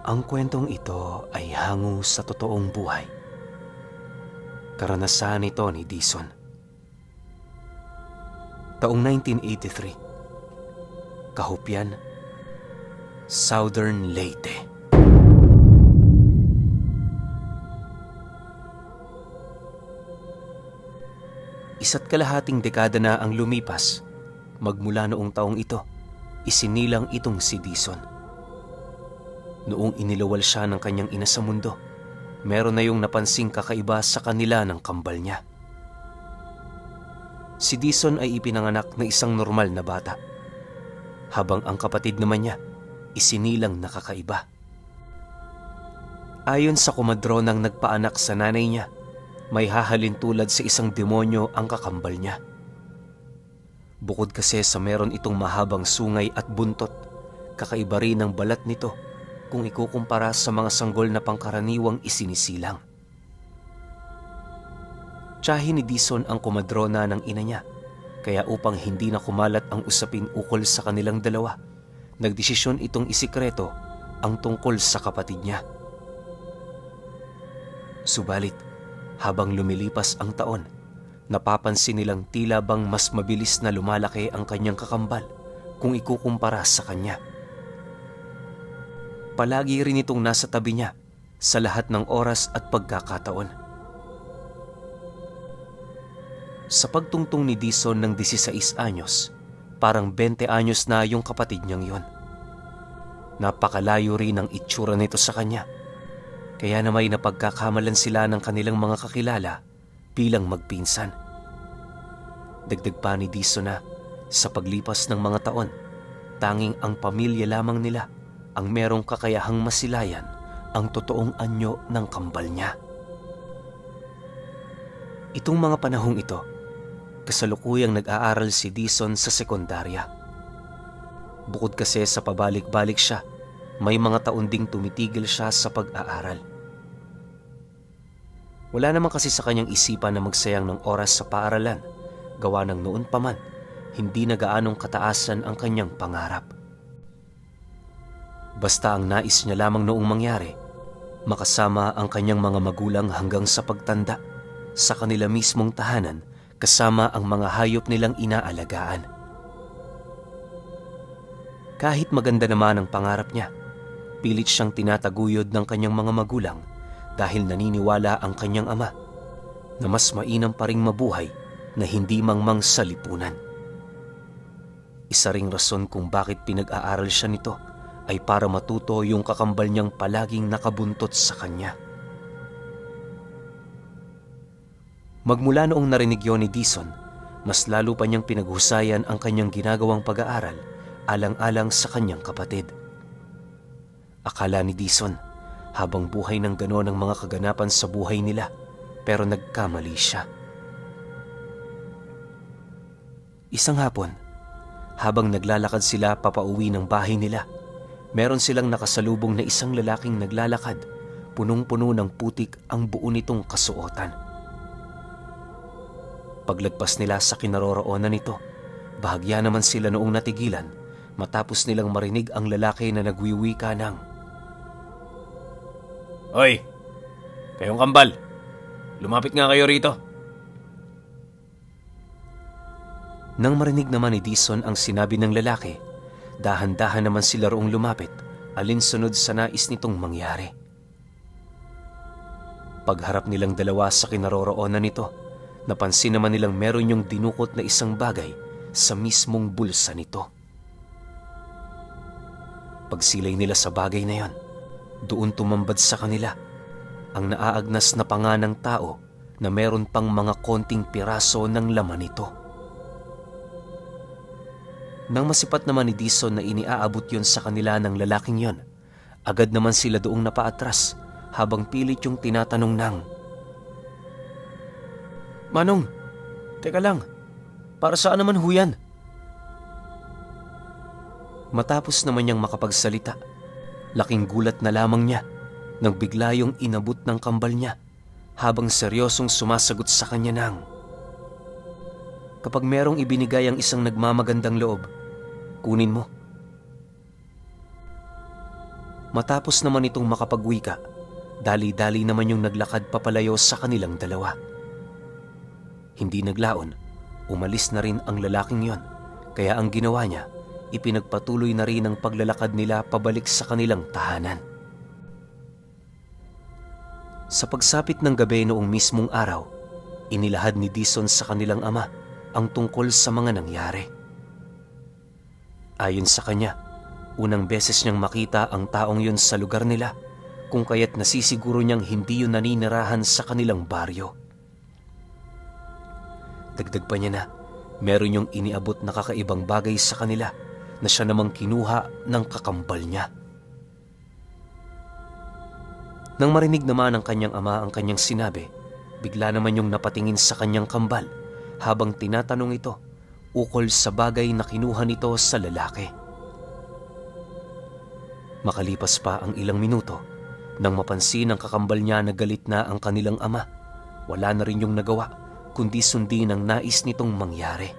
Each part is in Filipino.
Ang kwentong ito ay hango sa totoong buhay. Karanasan ito ni Dison. Taong 1983. Kahupyan, Southern Leyte. Isa't kalahating dekada na ang lumipas. Magmula noong taong ito, isinilang itong si Dison. Noong inilawal siya ng kanyang ina sa mundo, meron na yung napansing kakaiba sa kanila ng kambal niya. Si Dison ay ipinanganak na isang normal na bata, habang ang kapatid naman niya isinilang nakakaiba. Ayon sa kumadronang nagpaanak sa nanay niya, may hahalin tulad sa isang demonyo ang kakambal niya. Bukod kasi sa meron itong mahabang sungay at buntot, kakaiba rin ang balat nito kung ikukumpara sa mga sanggol na pangkaraniwang isinisilang. Tiyahin ni Dison ang kumadrona ng ina niya, kaya upang hindi na kumalat ang usapin ukol sa kanilang dalawa, nagdesisyon itong isikreto ang tungkol sa kapatid niya. Subalit, habang lumilipas ang taon, napapansin nilang tila bang mas mabilis na lumalaki ang kanyang kakambal kung ikukumpara sa kanya. Palagi rin itong nasa tabi niya sa lahat ng oras at pagkakataon. Sa pagtungtong ni Dison ng 16 anyos, parang 20 anyos na yung kapatid niyang yon. Napakalayo rin ang itsura nito sa kanya, kaya na may napagkakamalan sila ng kanilang mga kakilala bilang magpinsan. Dagdag pa ni Dison na sa paglipas ng mga taon, tanging ang pamilya lamang nila ang merong kakayahang masilayan ang totoong anyo ng kambal niya. Itong mga panahong ito, kasalukuyang nag-aaral si Dison sa sekundarya. Bukod kasi sa pabalik-balik siya, may mga taon ding tumitigil siya sa pag-aaral. Wala naman kasi sa kanyang isipan na magsayang ng oras sa paaralan, gawa ng noon pa man, hindi na gaanong kataasan ang kanyang pangarap. Basta ang nais niya lamang noong mangyari, makasama ang kanyang mga magulang hanggang sa pagtanda, sa kanila mismong tahanan kasama ang mga hayop nilang inaalagaan. Kahit maganda naman ang pangarap niya, pilit siyang tinataguyod ng kanyang mga magulang dahil naniniwala ang kanyang ama na mas mainam pa ring mabuhay na hindi mangmang sa lipunan. Isa ring rason kung bakit pinag-aaral siya nito ay para matuto yung kakambal niyang palaging nakabuntot sa kanya. Magmula noong narinig yon ni Dison, mas lalo pa niyang pinaghusayan ang kanyang ginagawang pag-aaral alang-alang sa kanyang kapatid. Akala ni Dison, habang buhay ng gano'n ang mga kaganapan sa buhay nila, pero nagkamali siya. Isang hapon, habang naglalakad sila papauwi ng bahay nila, meron silang nakasalubong na isang lalaking naglalakad, punong-puno ng putik ang buo nitong kasuotan. Paglagpas nila sa kinaroroonan nito, bahagya naman sila noong natigilan matapos nilang marinig ang lalaki na nagwiwika ng, "Hoy! Kayong kambal! Lumapit nga kayo rito!" Nang marinig naman ni Dison ang sinabi ng lalaki, dahan-dahan naman sila roong lumapit, alinsunod sa nais nitong mangyari. Pagharap nilang dalawa sa kinaroroonan nito, napansin naman nilang meron yung dinukot na isang bagay sa mismong bulsa nito. Pagsilay nila sa bagay na yon, doon tumambad sa kanila ang naaagnas na panga ng tao na meron pang mga konting piraso ng laman nito. Nang masipat naman ni Dison na iniaabot yon sa kanila ng lalaking yon, agad naman sila doong napaatras habang pilit yung tinatanong ng, "Manong, teka lang, para saan naman ho yan?" Matapos naman niyang makapagsalita, laking gulat na lamang niya nang bigla yung inabot ng kambal niya habang seryosong sumasagot sa kanya ng, "Kapag merong ibinigay ang isang nagmamagandang loob, kunin mo." Matapos naman itong makapagwika, dali-dali naman yung naglakad papalayo sa kanilang dalawa. Hindi naglaon, umalis na rin ang lalaking yon, kaya ang ginawa niya, ipinagpatuloy na rin ang paglalakad nila pabalik sa kanilang tahanan. Sa pagsapit ng gabi noong mismong araw, inilahad ni Dizon sa kanilang ama ang tungkol sa mga nangyari. Ayon sa kanya, unang beses niyang makita ang taong yun sa lugar nila, kung kaya't nasisiguro niyang hindi yun naninirahan sa kanilang baryo. Dagdag pa niya na, meron yung iniabot na kakaibang bagay sa kanila na siya namang kinuha ng kakambal niya. Nang marinig naman ng kanyang ama ang kanyang sinabi, bigla naman yung napatingin sa kanyang kambal habang tinatanong ito ukol sa bagay na kinuha nito sa lalaki. Makalipas pa ang ilang minuto, nang mapansin ng kakambal niya na galit na ang kanilang ama, wala na rin yung nagawa kundi sundin ang nais nitong mangyari.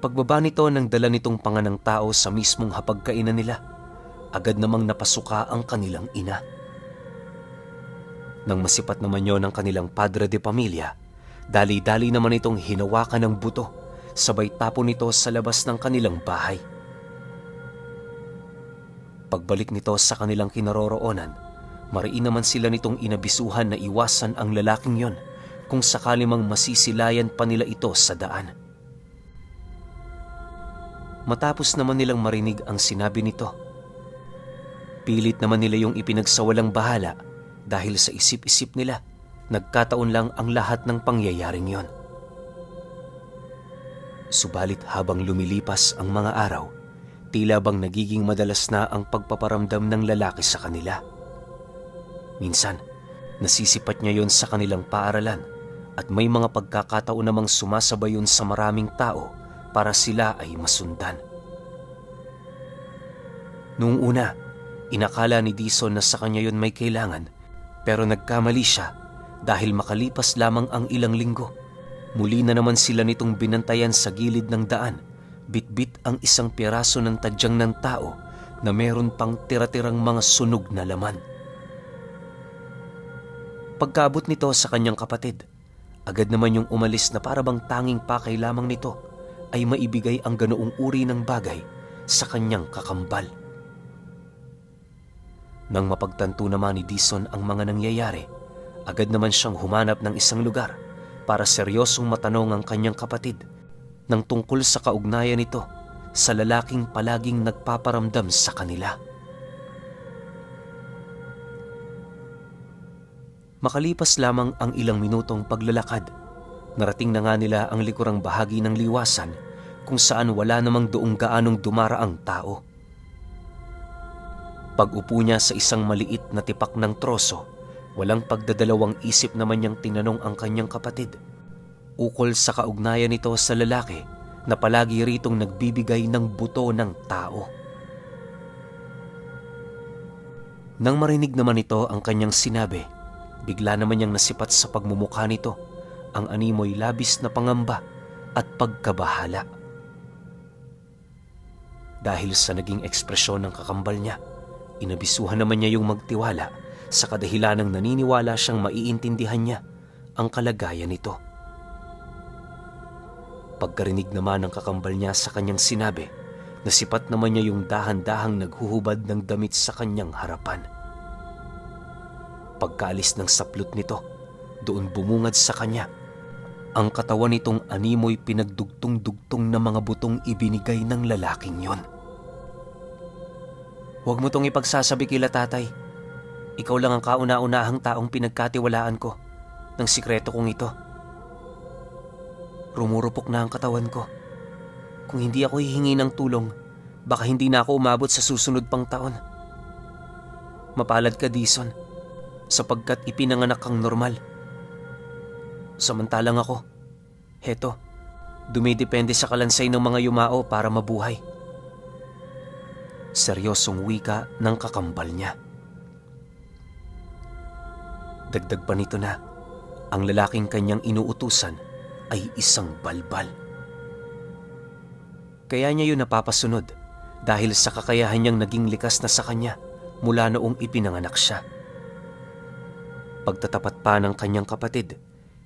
Pagbaba nito nang dala nitong panganang tao sa mismong hapagkainan nila, agad namang napasuka ang kanilang ina. Nang masipat naman yon ng kanilang padre de pamilya, dali-dali naman itong hinawakan ng buto, sabay tapo nito sa labas ng kanilang bahay. Pagbalik nito sa kanilang kinaroroonan, mariin naman sila nitong inabisuhan na iwasan ang lalaking yon kung sakali mang masisilayan pa nila ito sa daan. Matapos naman nilang marinig ang sinabi nito, pilit naman nila yung ipinagsawalang bahala dahil sa isip-isip nila, nagkataon lang ang lahat ng pangyayaring yon. Subalit habang lumilipas ang mga araw, tila bang nagiging madalas na ang pagpaparamdam ng lalaki sa kanila. Minsan, nasisipat niya yon sa kanilang paaralan at may mga pagkakataon namang sumasabay yun sa maraming tao para sila ay masundan. Noong una, inakala ni Dizon na sa kanya yon may kailangan, pero nagkamali siya dahil makalipas lamang ang ilang linggo, muli na naman sila nitong binantayan sa gilid ng daan, bitbit ang isang piraso ng tadyang ng tao na meron pang tira-tirang mga sunog na laman. Pagkaabot nito sa kanyang kapatid, agad naman yung umalis na para bang tanging pakay lamang nito ay maibigay ang ganoong uri ng bagay sa kanyang kakambal. Nang mapagtanto naman ni Dizon ang mga nangyayari, agad naman siyang humanap ng isang lugar para seryosong matanong ang kanyang kapatid ng tungkol sa kaugnayan nito sa lalaking palaging nagpaparamdam sa kanila. Makalipas lamang ang ilang minutong paglalakad, narating na nga nila ang likurang bahagi ng liwasan kung saan wala namang doong gaanong dumaraang tao. Pag-upo niya sa isang maliit na tipak ng troso, walang pagdadalawang isip naman niyang tinanong ang kanyang kapatid ukol sa kaugnayan nito sa lalaki na palagi ritong nagbibigay ng buto ng tao. Nang marinig naman ito ang kanyang sinabi, bigla naman niyang nasipat sa pagmumukha nito ang animoy labis na pangamba at pagkabahala. Dahil sa naging ekspresyon ng kakambal niya, inabisuhan naman niya yung magtiwala sa kadahilanang naniniwala siyang maiintindihan niya ang kalagayan nito. Pagkarinig naman ng kakambal niya sa kanyang sinabi, nasipat naman niya yung dahan-dahang naghuhubad ng damit sa kanyang harapan. Pagkaalis ng saplot nito, doon bumungad sa kanya ang katawan nitong animoy pinagdugtong-dugtong na mga butong ibinigay ng lalaking yon. Huwag mo tong ipagsasabi kila tatay. Ikaw lang ang kauna-unahang taong pinagkatiwalaan ko ng sikreto kong ito. Rumurupok na ang katawan ko. Kung hindi ako hihingi ng tulong, baka hindi na ako umabot sa susunod pang taon. Mapalad ka, Dizon, sapagkat ipinanganak kang normal. Samantalang ako, heto, dumidepende sa kalansay ng mga yumao para mabuhay. Seryosong wika ng kakambal niya. Dagdag pa nito na, ang lalaking kanyang inuutusan ay isang balbal. Kaya niya yun napapasunod dahil sa kakayahan niyang naging likas na sa kanya mula noong ipinanganak siya. Pagtatapat pa ng kanyang kapatid,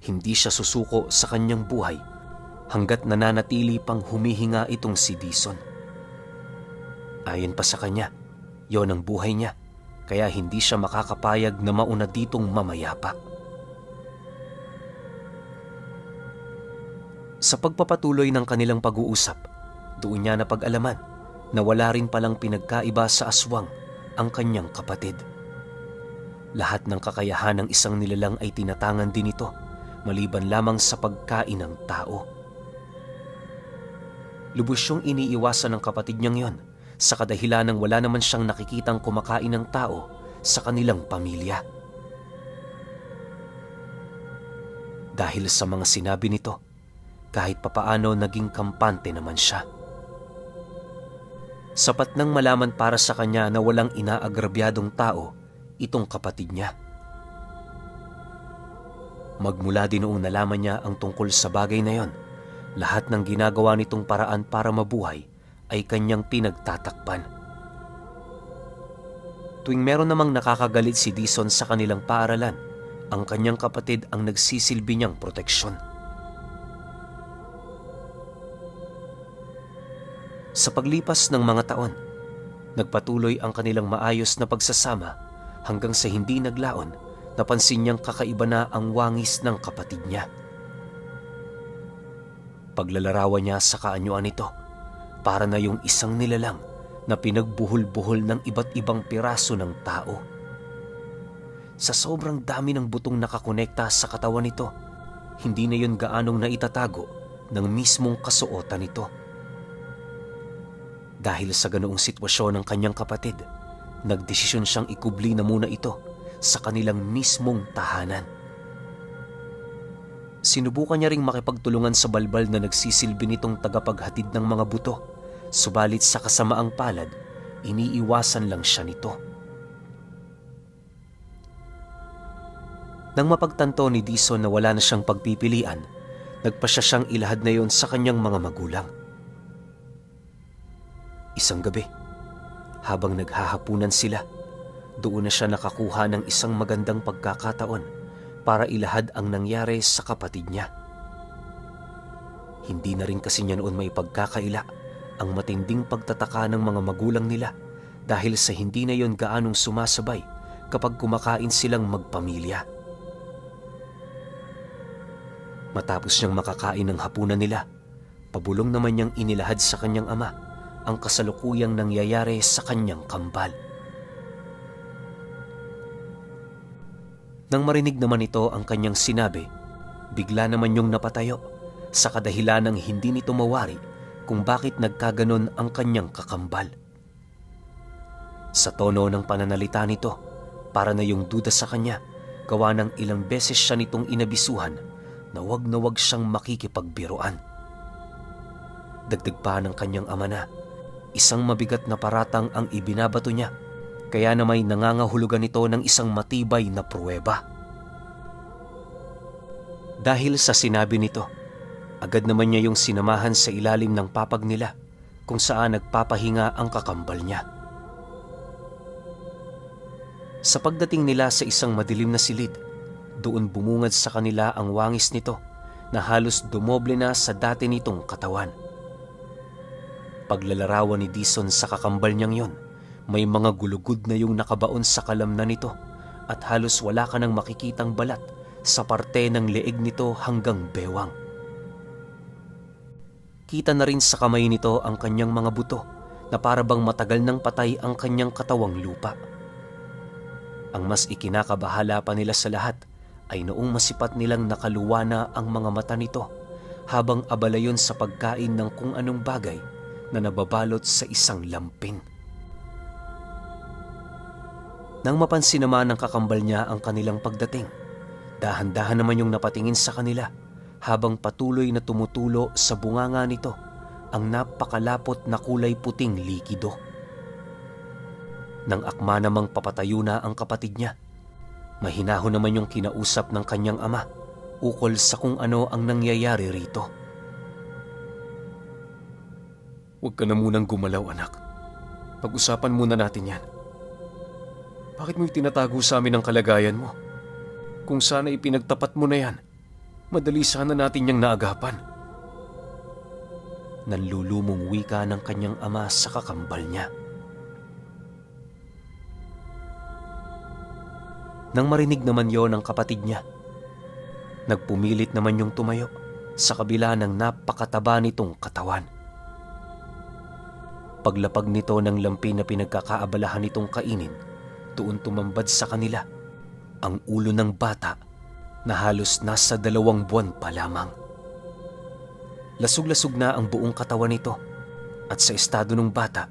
hindi siya susuko sa kanyang buhay hanggat nananatili pang humihinga itong si Dison. Ayon pa sa kanya, yon ang buhay niya, kaya hindi siya makakapayag na mauna ditong mamayapa. Sa pagpapatuloy ng kanilang pag-uusap, doon niya napag-alaman na wala rin palang pinagkaiba sa aswang ang kanyang kapatid. Lahat ng kakayahan ng isang nilalang ay tinatangan din ito, maliban lamang sa pagkain ng tao. Lubos siyang iniiwasan ng kapatid niyang yon sa kadahilan ng wala naman siyang nakikitang kumakain ng tao sa kanilang pamilya. Dahil sa mga sinabi nito, kahit papaano naging kampante naman siya. Sapat nang malaman para sa kanya na walang inaagrabyadong tao itong kapatid niya. Magmula din noong nalaman niya ang tungkol sa bagay na yon, lahat ng ginagawa nitong paraan para mabuhay ay kanyang pinagtatakpan. Tuwing meron namang nakakagalit si Dison sa kanilang paaralan, ang kanyang kapatid ang nagsisilbi niyang proteksyon. Sa paglipas ng mga taon, nagpatuloy ang kanilang maayos na pagsasama hanggang sa hindi naglaon, napansin niyang kakaiba na ang wangis ng kapatid niya. Paglalarawan niya sa kaanyuan nito, para na yung isang nilalang na pinagbuhol-buhol ng iba't ibang piraso ng tao. Sa sobrang dami ng butong nakakonekta sa katawan nito, hindi na yun gaanong naitatago ng mismong kasuotan nito. Dahil sa ganoong sitwasyon ng kanyang kapatid, nagdesisyon siyang ikubli na muna ito sa kanilang mismong tahanan. Sinubukan niya ring makipagtulungan sa balbal na nagsisilbi nitong tagapaghatid ng mga buto, subalit sa kasamaang palad, iniiwasan lang siya nito. Nang mapagtanto ni Dison na wala na siyang pagpipilian, nagpasya siyang ilahad na yon sa kanyang mga magulang. Isang gabi, habang naghahapunan sila, doon na siya nakakuha ng isang magandang pagkakataon para ilahad ang nangyari sa kapatid niya. Hindi na rin kasi niya noon may pagkakaila ang matinding pagtataka ng mga magulang nila dahil sa hindi na yon gaanong sumasabay kapag kumakain silang magpamilya. Matapos niyang makakain ng hapunan nila, pabulong naman niyang inilahad sa kanyang ama ang kasalukuyang nangyayari sa kanyang kambal. Nang marinig naman ito ang kanyang sinabi, bigla naman yung napatayo sa kadahilan ng hindi nito mawari kung bakit nagkaganon ang kanyang kakambal. Sa tono ng pananalita nito, para na yung duda sa kanya, gawa ng ilang beses siya nitong inabisuhan na wag siyang makikipagbiruan. Dagdag pa ng kanyang ama na isang mabigat na paratang ang ibinabato niya, kaya na may nangangahulugan ito ng isang matibay na pruweba. Dahil sa sinabi nito, agad naman niya yung sinamahan sa ilalim ng papag nila kung saan nagpapahinga ang kakambal niya. Sa pagdating nila sa isang madilim na silid, doon bumungad sa kanila ang wangis nito na halos dumoble na sa dati nitong katawan. Paglalarawan ni Dison sa kakambal niyang yon, may mga gulugod na yung nakabaon sa kalamnan nito at halos wala ka nang makikitang balat sa parte ng leeg nito hanggang bewang. Kita na rin sa kamay nito ang kanyang mga buto na para bang matagal nang patay ang kanyang katawang lupa. Ang mas ikinakabahala pa nila sa lahat ay noong masipat nilang nakaluwa na ang mga mata nito habang abala yun sa pagkain ng kung anong bagay na nababalot sa isang lampin. Nang mapansin naman ng kakambal niya ang kanilang pagdating, dahan-dahan naman yung napatingin sa kanila habang patuloy na tumutulo sa bunganga nito ang napakalapot na kulay puting likido. Nang akma namang papatayo na ang kapatid niya, mahinahon naman yung kinausap ng kanyang ama ukol sa kung ano ang nangyayari rito. Huwag ka na munang gumalaw, anak. Pag-usapan muna natin yan. Bakit mo itinatago sa amin ang kalagayan mo? Kung sana ipinagtapat mo na yan, madali sana natin niyang naagapan. Nanlulumong wika ng kanyang ama sa kakambal niya. Nang marinig naman yon ng kapatid niya, nagpumilit naman yung tumayo sa kabila ng napakataba nitong katawan. Paglapag nito ng lampi na pinagkakaabalahan nitong kainin, doon tumambad sa kanila ang ulo ng bata na halos nasa 2 buwan pa lamang. Lasug-lasug na ang buong katawan nito at sa estado ng bata,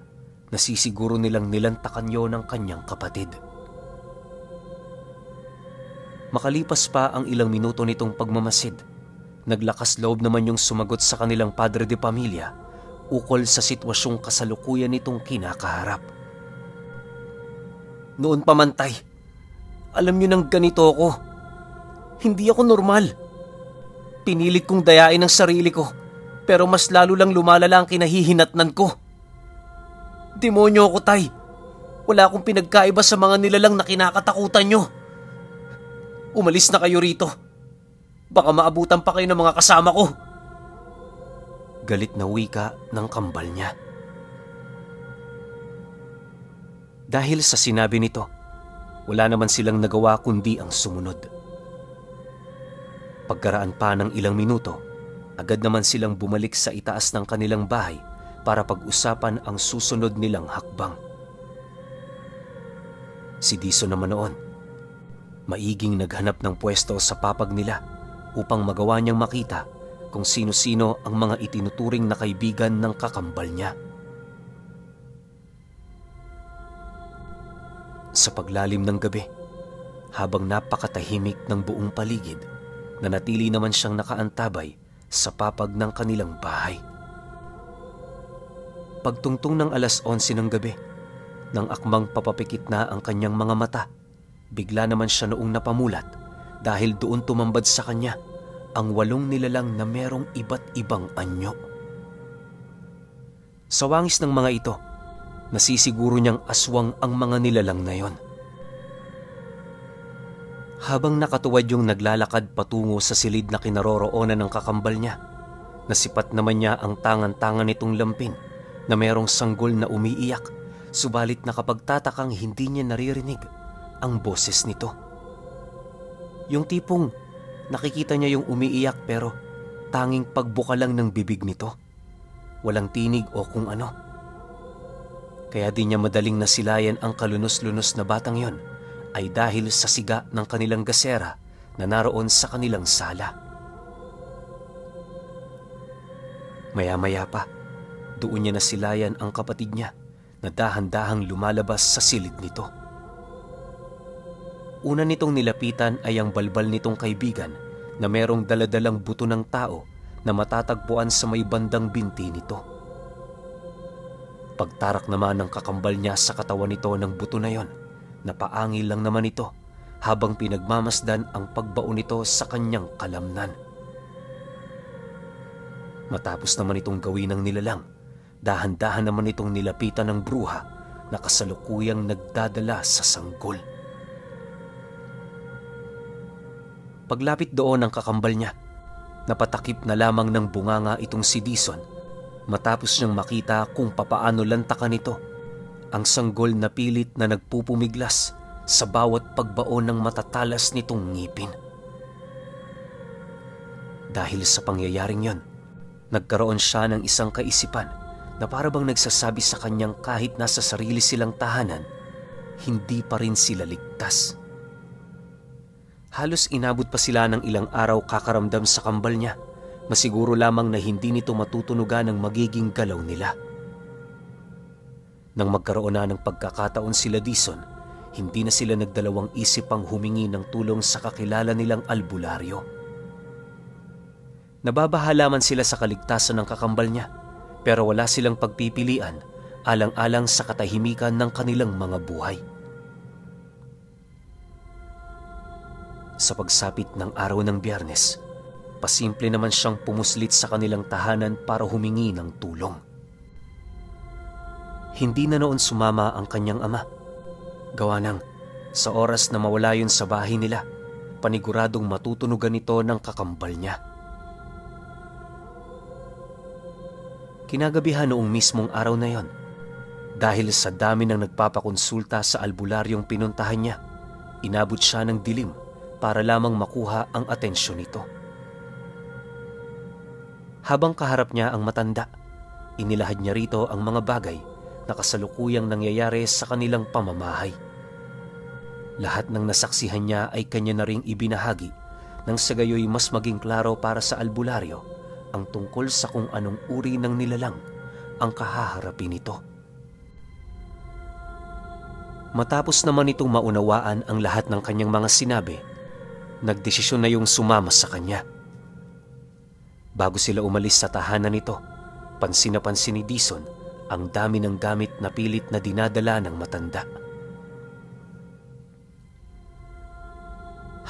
nasisiguro nilang nilantakan yon ng kanyang kapatid. Makalipas pa ang ilang minuto nitong pagmamasid, naglakas loob naman yung sumagot sa kanilang padre de pamilya ukol sa sitwasyong kasalukuyan nitong kinakaharap. Noon pa man, Tay, alam niyo nang ganito ako. Hindi ako normal. Pinilit kong dayain ang sarili ko, pero mas lalo lang lumalala ang kinahihinatnan ko. Demonyo ako, Tay. Wala akong pinagkaiba sa mga nilalang na kinakatakutan niyo. Umalis na kayo rito. Baka maabutan pa kayo ng mga kasama ko. Galit na wika ng kambal niya. Dahil sa sinabi nito, wala naman silang nagawa kundi ang sumunod. Pagkaraan pa ng ilang minuto, agad naman silang bumalik sa itaas ng kanilang bahay para pag-usapan ang susunod nilang hakbang. Si Dison naman noon, maiging naghanap ng pwesto sa papag nila upang magawa niyang makita kung sino-sino ang mga itinuturing na kaibigan ng kakambal niya. Sa paglalim ng gabi, habang napakatahimik ng buong paligid, nanatili naman siyang nakaantabay sa papag ng kanilang bahay. Pagtungtong ng 11:00 ng gabi, nang akmang papapikit na ang kanyang mga mata, bigla naman siya noong napamulat dahil doon tumambad sa kanya ang 8 nilalang na merong iba't ibang anyo. Sa wangis ng mga ito, nasisiguro niyang aswang ang mga nilalang na yon. Habang nakatuwad yung naglalakad patungo sa silid na kinaroroonan ng kakambal niya, nasipat naman niya ang tangan-tangan nitong lampin na merong sanggol na umiiyak, subalit nakapagtatakang hindi niya naririnig ang boses nito. Yung tipong nakikita niya yung umiiyak pero tanging pagbuka lang ng bibig nito. Walang tinig o kung ano. Kaya di niya madaling nasilayan ang kalunos-lunos na batang yon ay dahil sa siga ng kanilang gasera na naroon sa kanilang sala. Maya-maya pa, doon niya nasilayan ang kapatid niya na dahan-dahang lumalabas sa silid nito. Una nitong nilapitan ay ang balbal nitong kaibigan na merong daladalang buto ng tao na matatagpuan sa may bandang binti nito. Pagtarak naman ng kakambal niya sa katawan nito ng buto na yon, napaangil lang naman ito habang pinagmamasdan ang pagbaon nito sa kanyang kalamnan. Matapos naman itong gawin ng nilalang, dahan-dahan naman itong nilapitan ng bruha na kasalukuyang nagdadala sa sanggol. Paglapit doon ng kakambal niya, napatakip na lamang ng bunganga itong si Dison matapos niyang makita kung papaano lantakan nito ang sanggol na pilit na nagpupumiglas sa bawat pagbaon ng matatalas nitong ngipin. Dahil sa pangyayaring yon, nagkaroon siya ng isang kaisipan na parabang nagsasabi sa kanyang kahit nasa sarili silang tahanan, hindi pa rin sila ligtas. Halos inabot pa sila ng ilang araw kakaramdam sa kambal niya, masiguro lamang na hindi nito matutunugan ang magiging galaw nila. Nang magkaroon na ng pagkakataon sila Dison, hindi na sila nagdalawang isip pang humingi ng tulong sa kakilala nilang albularyo. Nababahala man sila sa kaligtasan ng kakambal niya, pero wala silang pagpipilian alang-alang sa katahimikan ng kanilang mga buhay. Sa pagsapit ng araw ng Biyernes, pasimple naman siyang pumuslit sa kanilang tahanan para humingi ng tulong. Hindi na noon sumama ang kanyang ama. Gawa ng, sa oras na mawala yun sa bahay nila, paniguradong matutunugan ito ng kakambal niya. Kinagabihan noong mismong araw na yon, dahil sa dami ng nagpapakonsulta sa albularyong pinuntahan niya, inabot siya ng dilim para lamang makuha ang atensyon nito. Habang kaharap niya ang matanda, inilahad niya rito ang mga bagay na kasalukuyang nangyayari sa kanilang pamamahay. Lahat ng nasaksihan niya ay kanya na ring ibinahagi nang sa gayoy mas maging klaro para sa albularyo ang tungkol sa kung anong uri ng nilalang ang kahaharapin nito. Matapos naman itong maunawaan ang lahat ng kanyang mga sinabi, nagdesisyon na yung sumama sa kanya. Bago sila umalis sa tahanan nito, pansin na pansin ni Dison ang dami ng gamit na pilit na dinadala ng matanda.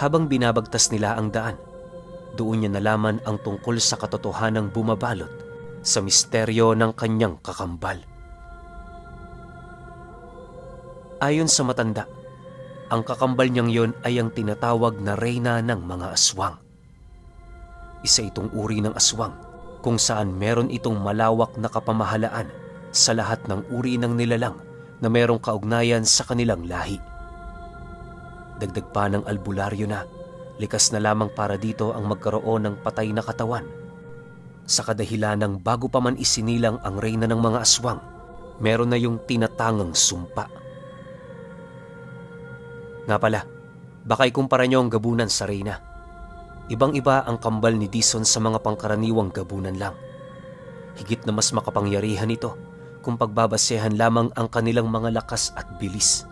Habang binabagtas nila ang daan, doon niya nalaman ang tungkol sa katotohanang bumabalot sa misteryo ng kanyang kakambal. Ayon sa matanda, ang kakambal niyang yon ay ang tinatawag na reyna ng mga aswang. Isa itong uri ng aswang kung saan meron itong malawak na kapamahalaan sa lahat ng uri ng nilalang na merong kaugnayan sa kanilang lahi. Dagdag pa ng albularyo na, likas na lamang para dito ang magkaroon ng patay na katawan. Sa kadahilan ng bago pa man isinilang ang reyna ng mga aswang, meron na yung tinatangang sumpa. Nga pala, baka ikumpara niyo ang gabunan sa reyna. Ibang-iba ang kambal ni Dison sa mga pangkaraniwang gabunan lang. Higit na mas makapangyarihan ito kung pagbabasehan lamang ang kanilang mga lakas at bilis.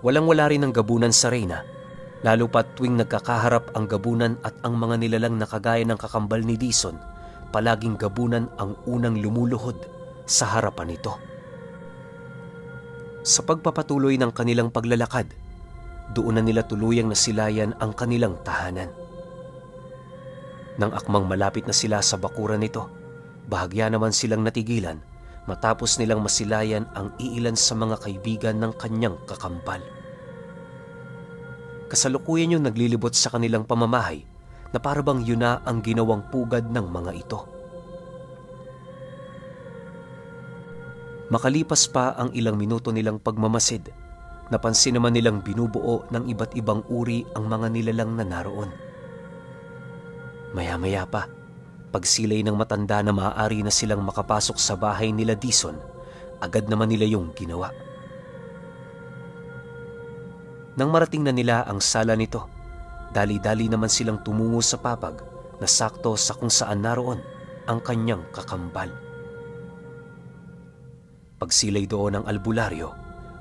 Walang-wala rin ang gabunan sa reyna, lalo pat tuwing nagkakaharap ang gabunan at ang mga nilalang na kagaya ng kakambal ni Dison, palaging gabunan ang unang lumuluhod sa harapan nito. Sa pagpapatuloy ng kanilang paglalakad, doon na nila tuluyang nasilayan ang kanilang tahanan. Nang akmang malapit na sila sa bakuran nito, bahagya naman silang natigilan matapos nilang masilayan ang iilan sa mga kaibigan ng kanyang kakambal. Kasalukuyan yung naglilibot sa kanilang pamamahay na parabang yun na ang ginawang pugad ng mga ito. Makalipas pa ang ilang minuto nilang pagmamasid, napansin naman nilang binubuo ng iba't ibang uri ang mga nilalang na naroon. Maya-maya pa, pagsilay ng matanda na maaari na silang makapasok sa bahay nila Dison, agad naman nila yung ginawa. Nang marating na nila ang sala nito, dali-dali naman silang tumungo sa papag na sakto sa kung saan naroon ang kanyang kakambal. Pagsilay doon ng albularyo,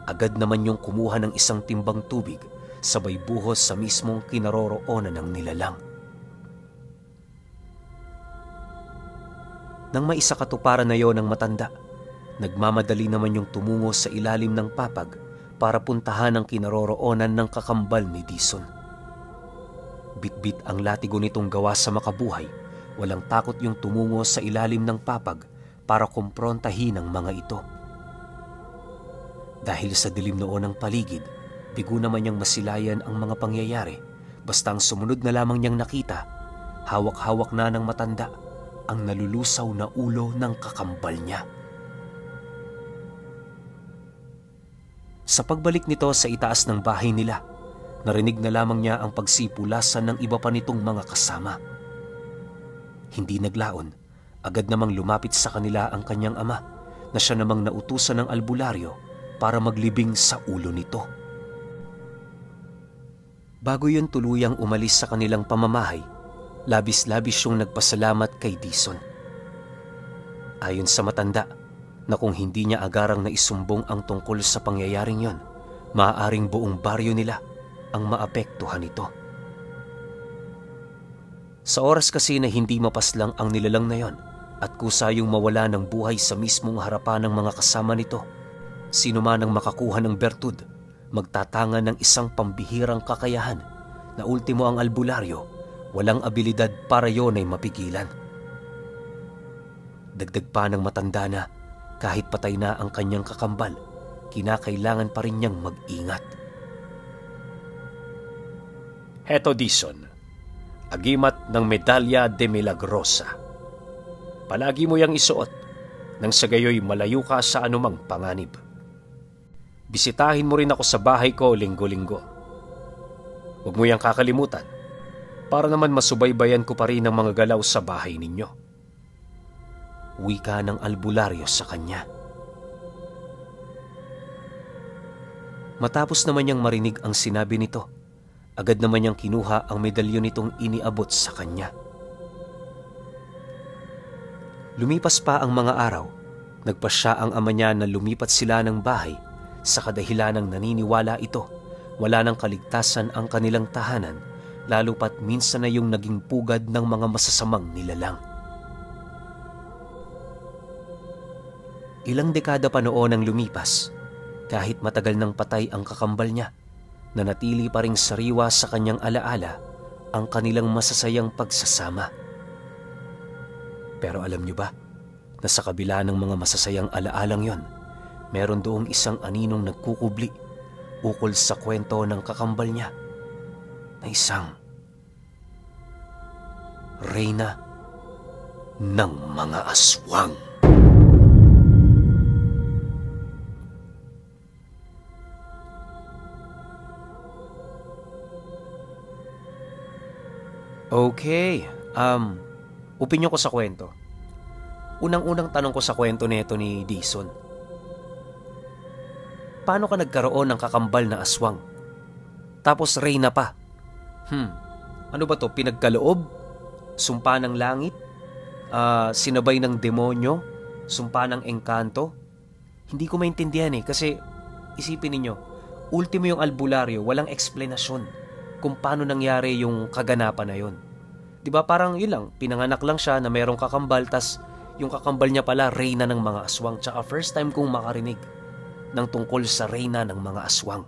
agad naman yung kumuha ng isang timbang tubig sabay buhos sa mismong kinaroroonan ng nilalang. Nang maisakatuparan na yon ng matanda, nagmamadali naman yung tumungo sa ilalim ng papag para puntahan ang kinaroroonan ng kakambal ni Dison. Bitbit ang latigo nitong gawa sa makabuhay, walang takot yung tumungo sa ilalim ng papag para kumprontahin ang mga ito. Dahil sa dilim noon ng paligid, bigo naman niyang masilayan ang mga pangyayari, basta ang sumunod na lamang niyang nakita, hawak-hawak na ng matanda ang nalulusaw na ulo ng kakambal niya. Sa pagbalik nito sa itaas ng bahay nila, narinig na lamang niya ang pagsipulasan ng iba pa nitong mga kasama. Hindi naglaon, agad namang lumapit sa kanila ang kanyang ama na siya namang nautusan ng albularyo para maglibing sa ulo nito. Bago yun tuluyang umalis sa kanilang pamamahay, labis-labis yung nagpasalamat kay Dison. Ayon sa matanda, na kung hindi niya agarang naisumbong ang tungkol sa pangyayaring yon, maaaring buong baryo nila ang maapektuhan nito. Sa oras kasi na hindi mapaslang ang nilalang na yon at kusayong mawala ng buhay sa mismong harapan ng mga kasama nito, sino man ang makakuha ng bertud, magtatanga ng isang pambihirang kakayahan na ultimo ang albularyo, walang abilidad para yon ay mapigilan. Dagdag pa ng matanda na kahit patay na ang kanyang kakambal, kinakailangan pa rin niyang mag-ingat. Heto Dizon, agimat ng Medalya de Milagrosa. Palagi mo yang isuot nang sa gayoy malayo ka sa anumang panganib. Bisitahin mo rin ako sa bahay ko linggo-linggo. Huwag mo yang kakalimutan para naman masubaybayan ko pa rin ang mga galaw sa bahay ninyo. Wika ng albularyo sa kanya. Matapos naman niyang marinig ang sinabi nito, agad naman niyang kinuha ang medalyon nitong iniabot sa kanya. Lumipas pa ang mga araw, nagpasya ang ama niya na lumipat sila ng bahay sa kadahilanang naniniwala ito, wala ng kaligtasan ang kanilang tahanan, lalo pat minsan na yung naging pugad ng mga masasamang nilalang. Ilang dekada pa noon ang lumipas, kahit matagal nang patay ang kakambal niya, nanatili pa ring sariwa sa kanyang alaala ang kanilang masasayang pagsasama. Pero alam niyo ba, na sa kabila ng mga masasayang alaalang yon, meron doong isang aninong nagkukubli ukol sa kwento ng kakambal niya na isang reyna ng mga aswang. Okay, opinyon ko sa kwento. Unang-unang tanong ko sa kwento nito ni Dizon. Paano ka nagkaroon ng kakambal na aswang? Tapos reyna pa. Ano ba to? Pinagkaloob? Sumpa ng langit? Sinabay ng demonyo? Sumpa ng engkanto? Hindi ko maintindihan kasi isipin ninyo, ultimo yung albularyo, walang eksplanasyon kung paano nangyari yung kaganapan na yun. Diba parang yun lang, pinanganak lang siya na merong kakambal, tas yung kakambal niya pala reyna ng mga aswang. Tsaka first time kong makarinig ng tungkol sa reyna ng mga aswang.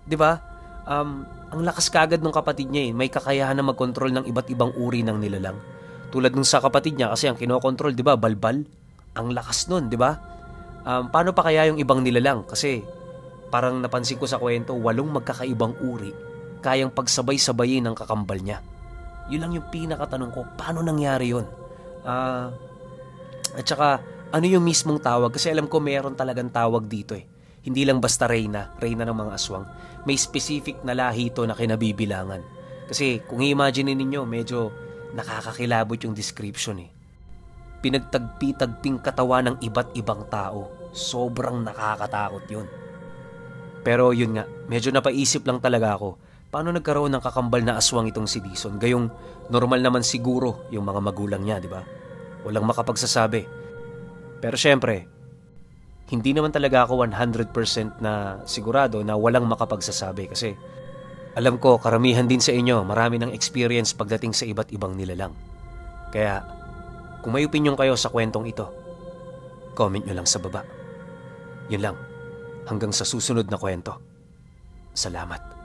Diba? Ang lakas kagad ng kapatid niya may kakayahan na magkontrol ng iba't ibang uri ng nilalang. Tulad nung sa kapatid niya kasi ang kinokontrol, diba, balbal? Ang lakas nun, diba? Paano pa kaya yung ibang nilalang? Kasi parang napansin ko sa kwento, 8 magkakaibang uri kayang pagsabay-sabayin ng kakambal niya. Yun lang yung pinakatanong ko, paano nangyari yun? At saka, ano yung mismong tawag? Kasi alam ko meron talagang tawag dito Hindi lang basta reyna ng mga aswang. May specific na lahi ito na kinabibilangan. Kasi kung i-imagine ninyo, medyo nakakakilabot yung description Pinagtagpi-tagping katawan ng iba't ibang tao. Sobrang nakakatakot yun. Pero yun nga, medyo napaisip lang talaga ako, paano nagkaroon ng kakambal na aswang itong si Dizon? Gayong normal naman siguro yung mga magulang niya, di ba? Walang makapagsasabi. Pero syempre, hindi naman talaga ako 100% na sigurado na walang makapagsasabi kasi alam ko karamihan din sa inyo marami ng experience pagdating sa iba't ibang nilalang. Kaya kung may opinion kayo sa kwentong ito, comment nyo lang sa baba. Yun lang, hanggang sa susunod na kwento. Salamat.